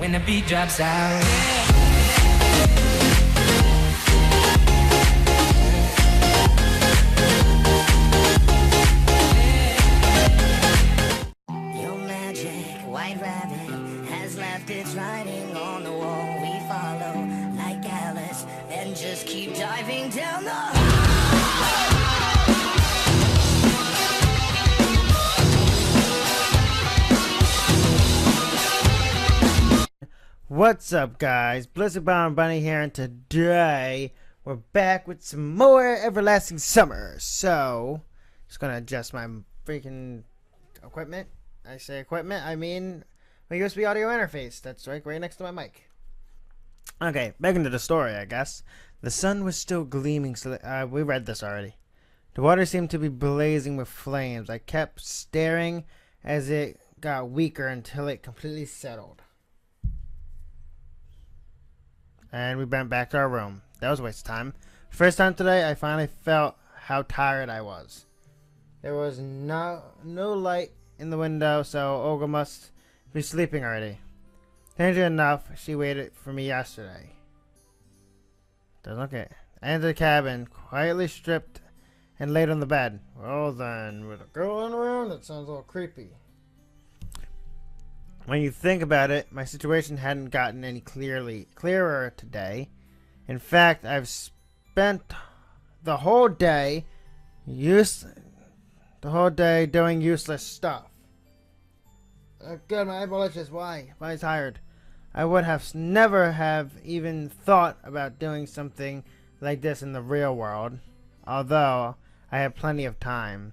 when the beat drops out. Your magic white rabbit has left its writing on the wall. We follow like Alice and just keep diving down the What's up, guys? Blizzardbound Bunny here, and today we're back with some more Everlasting Summer. So, just gonna adjust my freaking equipment. I say equipment, I mean my USB audio interface. That's right next to my mic. Okay, back into the story, I guess. The sun was still gleaming. We read this already. The water seemed to be blazing with flames. I kept staring as it got weaker until it completely settled. And we went back to our room. That was a waste of time. First time today, I finally felt how tired I was. There was no light in the window, so Olga must be sleeping already. Strangely enough, she waited for me yesterday. Doesn't look it. I entered the cabin, quietly stripped, and laid on the bed. Well then, with a girl in the room, that sounds a little creepy. When you think about it, my situation hadn't gotten any clearer today. In fact, I've spent the whole day doing useless stuff. Good, my eyeball itches. Why? I'm tired. I would have never have even thought about doing something like this in the real world, although I have plenty of time.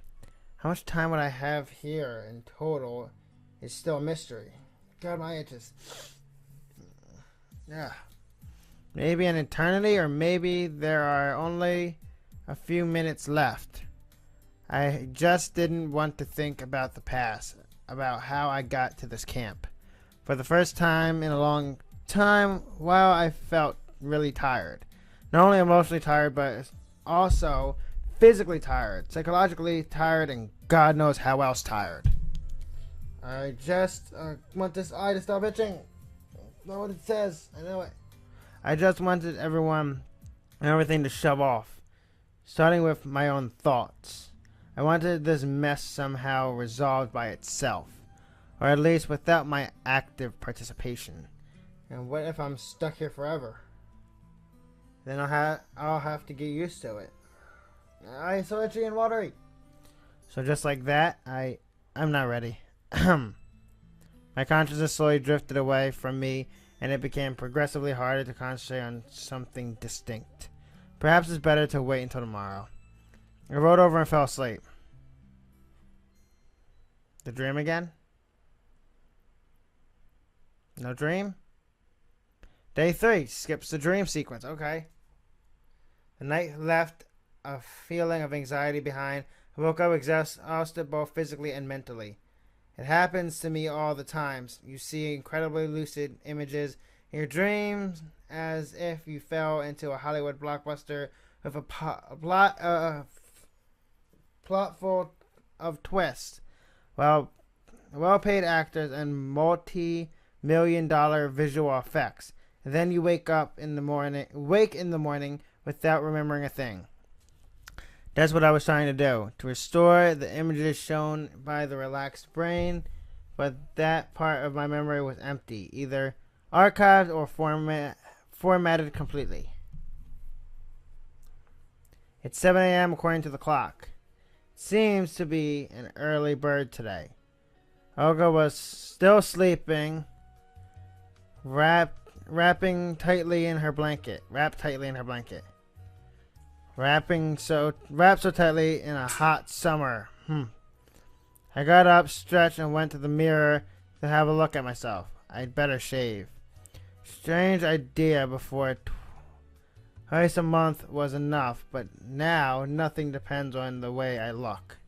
How much time would I have here in total is still a mystery. God, my itches. Yeah. Maybe an eternity, or maybe there are only a few minutes left. I just didn't want to think about the past, about how I got to this camp. For the first time in a long time, while I felt really tired. Not only emotionally tired, but also physically tired, psychologically tired, and God knows how else tired. I just want this eye to stop itching. That's not what it says. I know it. I just wanted everyone and everything to shove off, starting with my own thoughts. I wanted this mess somehow resolved by itself, or at least without my active participation. And what if I'm stuck here forever? Then I'll have to get used to it. I'm so itchy and watery. So just like that, I'm not ready. My consciousness slowly drifted away from me, and it became progressively harder to concentrate on something distinct. Perhaps it's better to wait until tomorrow. I rolled over and fell asleep. The dream again? No dream? Day 3 skips the dream sequence. Okay. The night left a feeling of anxiety behind. I woke up exhausted both physically and mentally. It happens to me all the time. You see incredibly lucid images in your dreams, as if you fell into a Hollywood blockbuster with a plot full of twists. Well-paid actors and multi-million-dollar visual effects. And then you wake in the morning without remembering a thing. That's what I was trying to do, to restore the images shown by the relaxed brain, but that part of my memory was empty, either archived or formatted completely. It's 7 a.m. according to the clock. It seems to be an early bird today. Olga was still sleeping, wrapped tightly in her blanket. Wrapped so tightly in a hot summer. I got up, stretched, and went to the mirror to have a look at myself. I'd better shave. Strange idea before. Twice a month was enough, but now nothing depends on the way I look.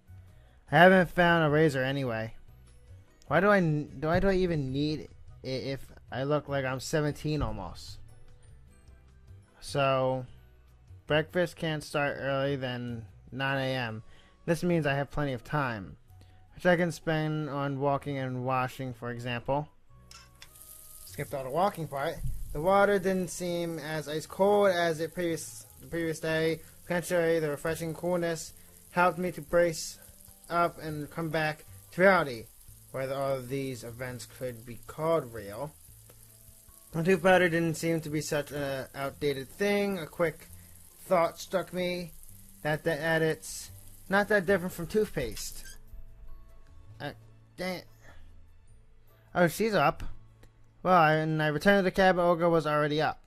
I haven't found a razor anyway. Why do I even need it if I look like I'm 17 almost? So, breakfast can't start early than 9 a.m. This means I have plenty of time, which I can spend on walking and washing, for example. skipped all the walking part. The water didn't seem as ice cold as the previous day. Contrary, the refreshing coolness helped me to brace up and come back to reality, whether all of these events could be called real. The tooth powder didn't seem to be such an outdated thing. A quick thought struck me that it's not that different from toothpaste. Dang it. Oh, she's up. Well, when I returned to the cabin, Olga was already up.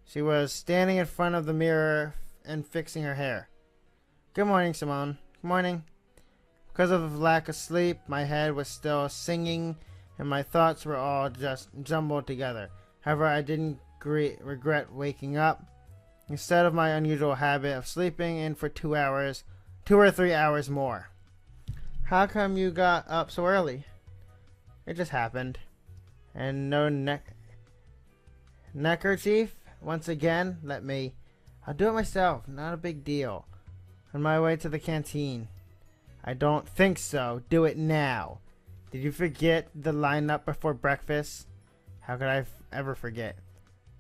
She was standing in front of the mirror and fixing her hair. Good morning, Simone. Good morning. Because of lack of sleep, my head was still singing, and my thoughts were all just jumbled together. However, I didn't regret waking up. Instead of my unusual habit of sleeping in for 2 or 3 hours more. How come you got up so early? It just happened. And no neckerchief? Once again, I'll do it myself, not a big deal. On my way to the canteen. I don't think so. Do it now. Did you forget the lineup before breakfast? How could I ever forget?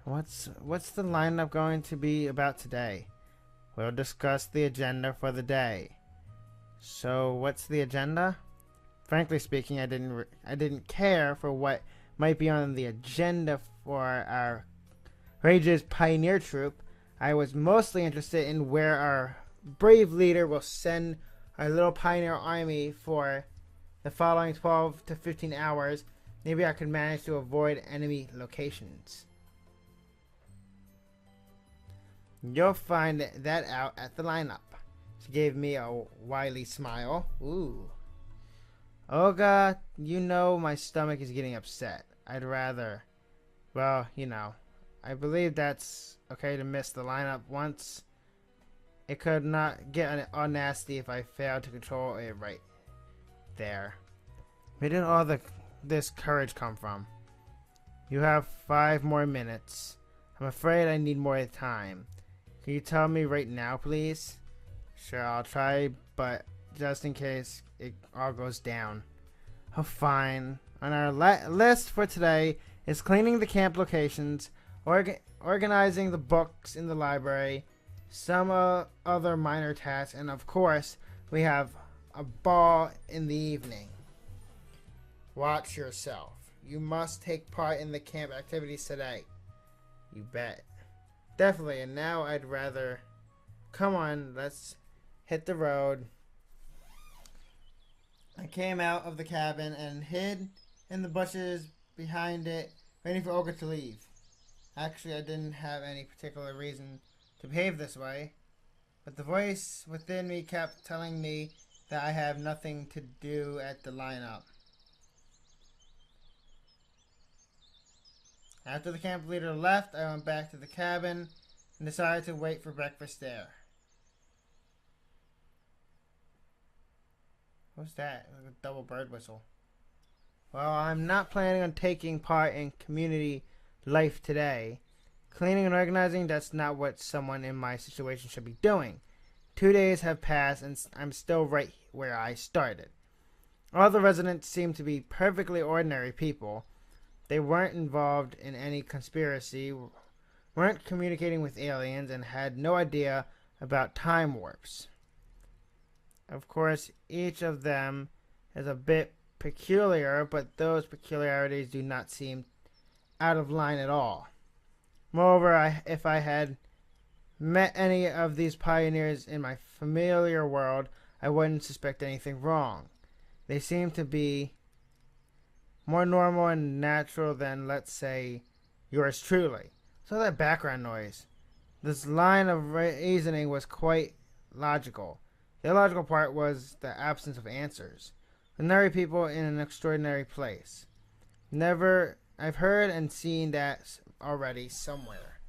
What's the lineup going to be about today? We'll discuss the agenda for the day. So, what's the agenda? Frankly speaking, I didn't care for what might be on the agenda for our Rage's Pioneer Troop. I was mostly interested in where our brave leader will send our little pioneer army for the following 12 to 15 hours. Maybe I could manage to avoid enemy locations. You'll find that out at the lineup. She gave me a wily smile. Ooh. Olga, you know my stomach is getting upset. I'd rather... Well, you know. I believe that's okay to miss the lineup once. It could not get all nasty if I failed to control it right there. Where did all this courage come from? You have 5 more minutes. I'm afraid I need more time. Can you tell me right now, please? Sure, I'll try, but just in case it all goes down. Oh, fine. On our list for today is cleaning the camp locations, organizing the books in the library, some other minor tasks, and of course, we have a ball in the evening. Watch yourself. You must take part in the camp activities today. You bet. Definitely, and now I'd rather... Come on, let's hit the road. I came out of the cabin and hid in the bushes behind it, waiting for Olga to leave. Actually, I didn't have any particular reason to behave this way, but the voice within me kept telling me that I have nothing to do at the lineup. After the camp leader left, I went back to the cabin and decided to wait for breakfast there. What's that? Like a double bird whistle. Well, I'm not planning on taking part in community life today. Cleaning and organizing, that's not what someone in my situation should be doing. 2 days have passed and I'm still right where I started. All the residents seem to be perfectly ordinary people. They weren't involved in any conspiracy, weren't communicating with aliens, and had no idea about time warps. Of course, each of them is a bit peculiar, but those peculiarities do not seem out of line at all. Moreover, if I had met any of these pioneers in my familiar world, I wouldn't suspect anything wrong. They seem to be more normal and natural than, let's say, yours truly. So that background noise. This line of reasoning was quite logical. The illogical part was the absence of answers. Ordinary people in an extraordinary place. I've heard and seen that already somewhere.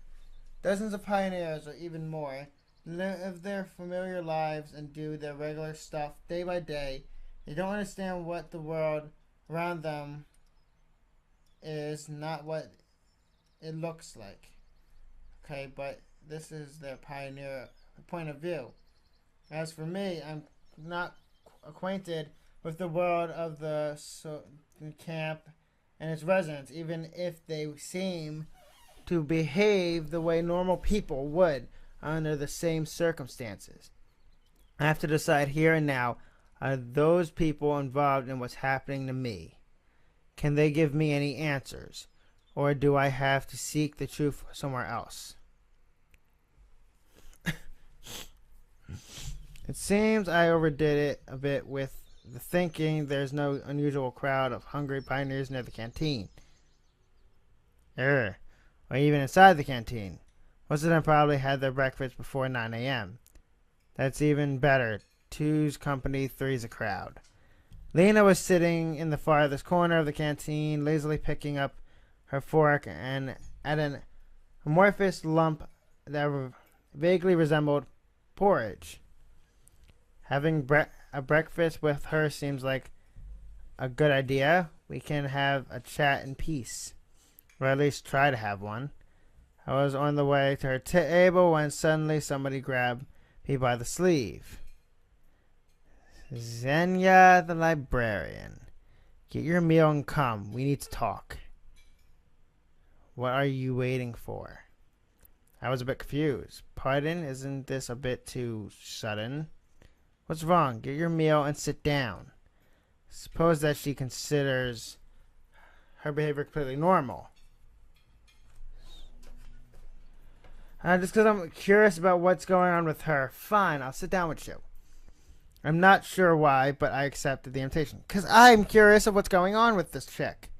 Dozens of pioneers, or even more, live their familiar lives and do their regular stuff day by day. They don't understand what the world around them is, not what it looks like. Okay, but this is their pioneer point of view. As for me, I'm not acquainted with the world of the camp and its residents, even if they seem to behave the way normal people would under the same circumstances. I have to decide here and now, are those people involved in what's happening to me? Can they give me any answers? Or do I have to seek the truth somewhere else? It seems I overdid it a bit with the thinking there's no unusual crowd of hungry pioneers near the canteen. Or even inside the canteen. Most of them probably had their breakfast before 9 a.m. That's even better. Two's company, three's a crowd. Lena was sitting in the farthest corner of the canteen, lazily picking up her fork and at an amorphous lump that vaguely resembled porridge. Having a breakfast with her seems like a good idea. We can have a chat in peace, or at least try to have one. I was on the way to her table when suddenly somebody grabbed me by the sleeve. Xenia the librarian. Get your meal and come. We need to talk. What are you waiting for? I was a bit confused. Pardon? Isn't this a bit too sudden? What's wrong? Get your meal and sit down. Suppose that she considers her behavior completely normal. Just because I'm curious about what's going on with her. Fine, I'll sit down with you. I'm not sure why, but I accepted the invitation. Because I'm curious of what's going on with this chick.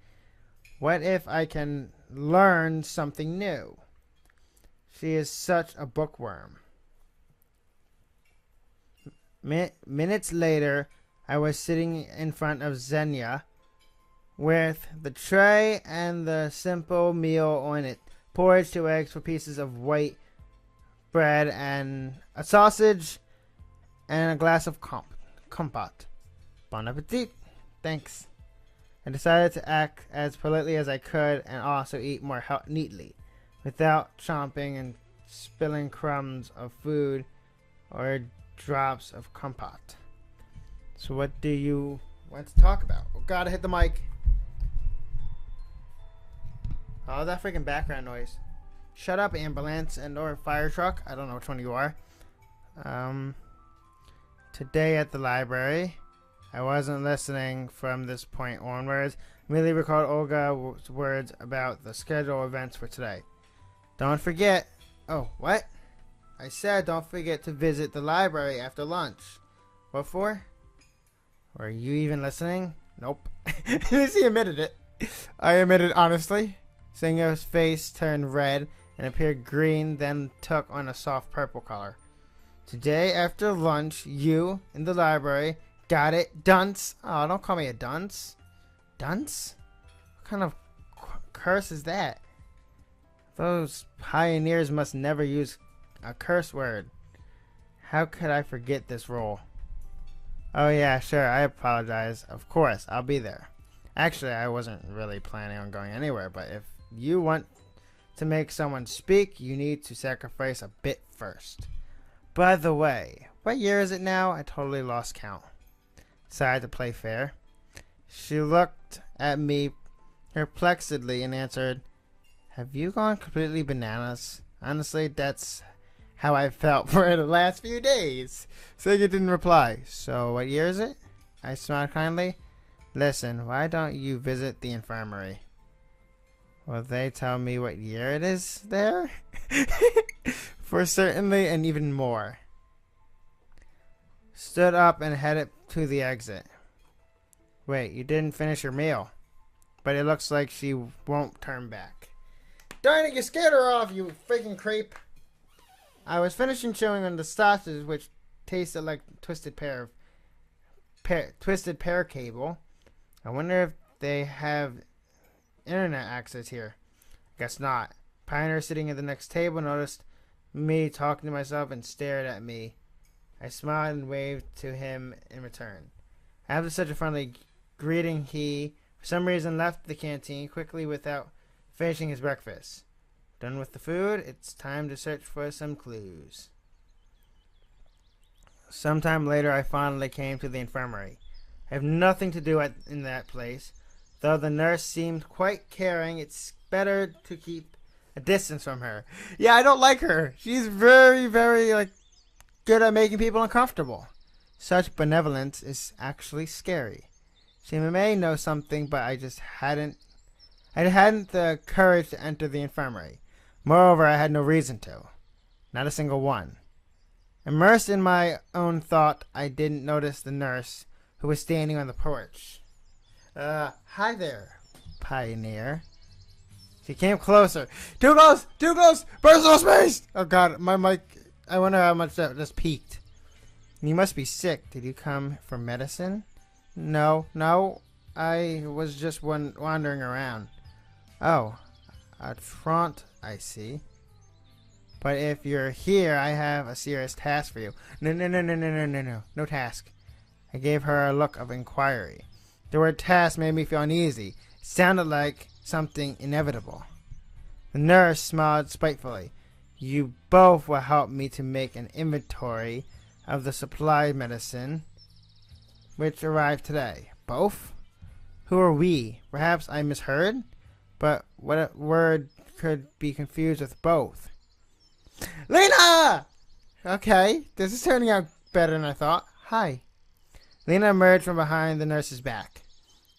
What if I can learn something new? She is such a bookworm. Minutes later, I was sitting in front of Xenia with the tray and the simple meal on it. Porridge, 2 eggs, 4 pieces of white bread, and a sausage, and a glass of compote. Bon appetit. Thanks. I decided to act as politely as I could and also eat more neatly, without chomping and spilling crumbs of food or drops of compote. So what do you want to talk about? Oh, gotta hit the mic. Oh, that freaking background noise. Shut up, ambulance and or fire truck. I don't know which one you are. Today at the library, I wasn't listening from this point onwards. Merely recalled Olga's words about the scheduled events for today. Don't forget. Oh, what? I said don't forget to visit the library after lunch. What for? Were you even listening? Nope. He admitted it. I admitted honestly. Singo's face turned red and appeared green, then took on a soft purple color. Today after lunch, you in the library. Got it, dunce. Oh, don't call me a dunce. Dunce? What kind of curse is that? Those pioneers must never use a curse word. How could I forget this rule? Oh yeah, sure, I apologize. Of course, I'll be there. Actually, I wasn't really planning on going anywhere, but if you want to make someone speak, you need to sacrifice a bit first. By the way, what year is it now? I totally lost count. Decided to play fair. She looked at me perplexedly and answered, "Have you gone completely bananas?" Honestly, that's how I felt for the last few days. Sega didn't reply. So, what year is it? I smiled kindly. Listen, why don't you visit the infirmary? Will they tell me what year it is there? For certainly and even more. Stood up and headed to the exit. Wait, you didn't finish your meal. But it looks like she won't turn back. Darn it, you scared her off, you freaking creep. I was finishing chewing on the sausage, which tasted like twisted pear cable. I wonder if they have internet access here. Guess not. Pioneer sitting at the next table noticed me talking to myself and stared at me. I smiled and waved to him in return. After such a friendly greeting, he, for some reason, left the canteen quickly without finishing his breakfast. Done with the food, it's time to search for some clues. Sometime later, I finally came to the infirmary. I have nothing to do in that place. Though the nurse seemed quite caring, it's better to keep a distance from her. Yeah, I don't like her. She's very, very, good at making people uncomfortable. Such benevolence is actually scary. She may know something, but I hadn't the courage to enter the infirmary. Moreover, I had no reason to. Not a single one. Immersed in my own thought, I didn't notice the nurse who was standing on the porch. Hi there, Pioneer. She came closer. Too close! Too close! Personal space! Oh god, my mic. I wonder how much that just peaked. You must be sick. Did you come for medicine? No. I was just wandering around. Oh, out front, I see. But if you're here, I have a serious task for you. No. No task. I gave her a look of inquiry. The word task made me feel uneasy. It sounded like something inevitable. The nurse smiled spitefully. You both will help me to make an inventory of the supply medicine which arrived today. Both? Who are we? Perhaps I misheard? But what word could be confused with both? Lena! Okay, this is turning out better than I thought. Hi. Lena emerged from behind the nurse's back.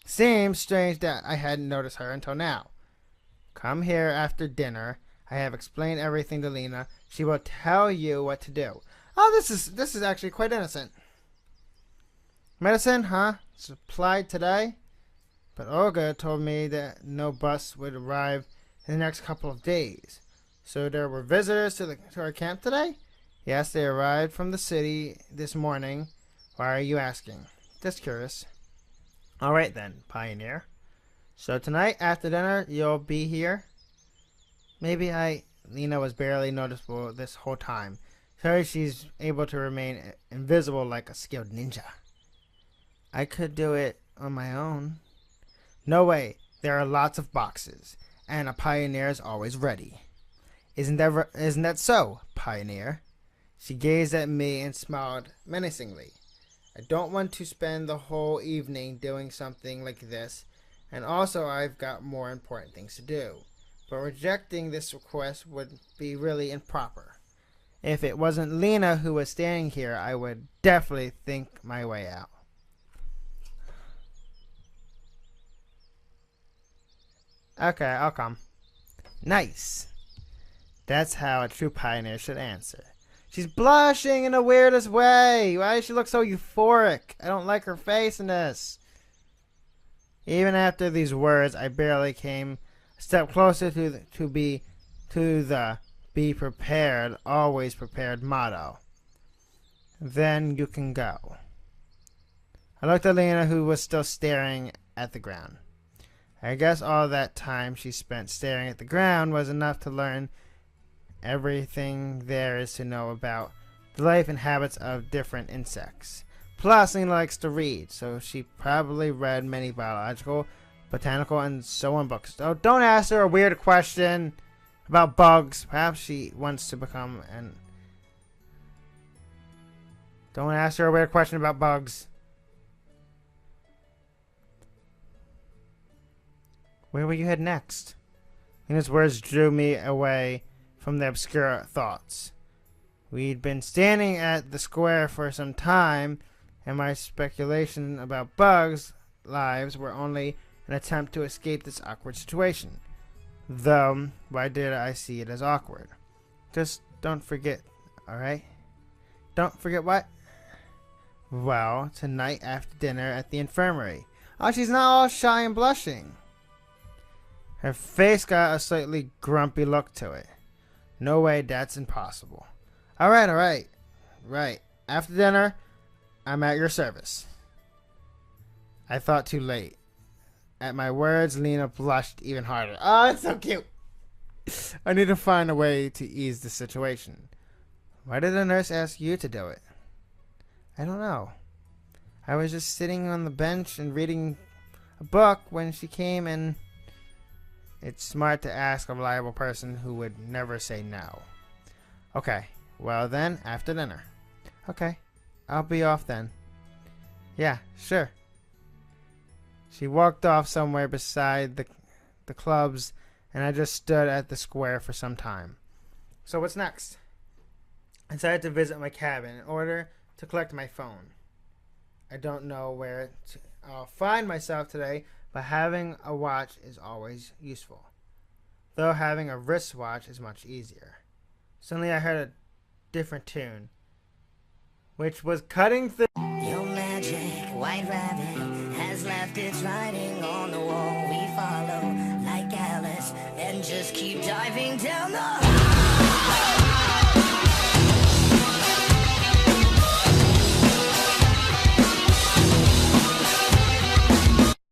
Seems strange that I hadn't noticed her until now. Come here after dinner. I have explained everything to Lena. She will tell you what to do. Oh, this is actually quite innocent. Medicine, huh? Supplied today? But Olga told me that no bus would arrive in the next couple of days. So there were visitors to our camp today? Yes, they arrived from the city this morning. Why are you asking? Just curious. All right then, Pioneer. So tonight after dinner, you'll be here? Lena was barely noticeable this whole time. Sorry, she's able to remain invisible like a skilled ninja. I could do it on my own. No way. There are lots of boxes, and a Pioneer is always ready. Isn't that so, Pioneer? She gazed at me and smiled menacingly. I don't want to spend the whole evening doing something like this, and also I've got more important things to do. But rejecting this request would be really improper. If it wasn't Lena who was standing here, I would definitely think my way out. Okay, I'll come. Nice. That's how a true Pioneer should answer. She's blushing in the weirdest way. Why does she look so euphoric? I don't like her face in this. Even after these words, I barely came a step closer to the be prepared, always prepared motto. Then you can go. I looked at Lena, who was still staring at the ground. I guess all that time she spent staring at the ground was enough to learn everything there is to know about the life and habits of different insects. Plus, Lena likes to read, so she probably read many biological, botanical, and so on books. So don't ask her a weird question about bugs. Perhaps she wants to become an... Don't ask her a weird question about bugs. Where will you head next? Lena's words drew me away from the obscure thoughts. We'd been standing at the square for some time, and my speculation about bugs' lives were only an attempt to escape this awkward situation. Though, why did I see it as awkward? Just don't forget, alright? Don't forget what? Well, tonight after dinner at the infirmary. Oh, she's not all shy and blushing. Her face got a slightly grumpy look to it. No way, that's impossible. Alright. Right. After dinner, I'm at your service. I thought too late. At my words, Lena blushed even harder. Oh, it's so cute. I need to find a way to ease the situation. Why did the nurse ask you to do it? I don't know. I was just sitting on the bench and reading a book when she came, and it's smart to ask a reliable person who would never say no. Okay, well then, after dinner. Okay, I'll be off then. Yeah, sure. She walked off somewhere beside the clubs, and I just stood at the square for some time. So what's next? I decided to visit my cabin in order to collect my phone. I don't know where I'll find myself today, but having a watch is always useful, though having a wristwatch is much easier. Suddenly I heard a different tune, which was cutting through. Your magic white rabbit has left its writing on the wall. We follow like Alice and just keep diving down the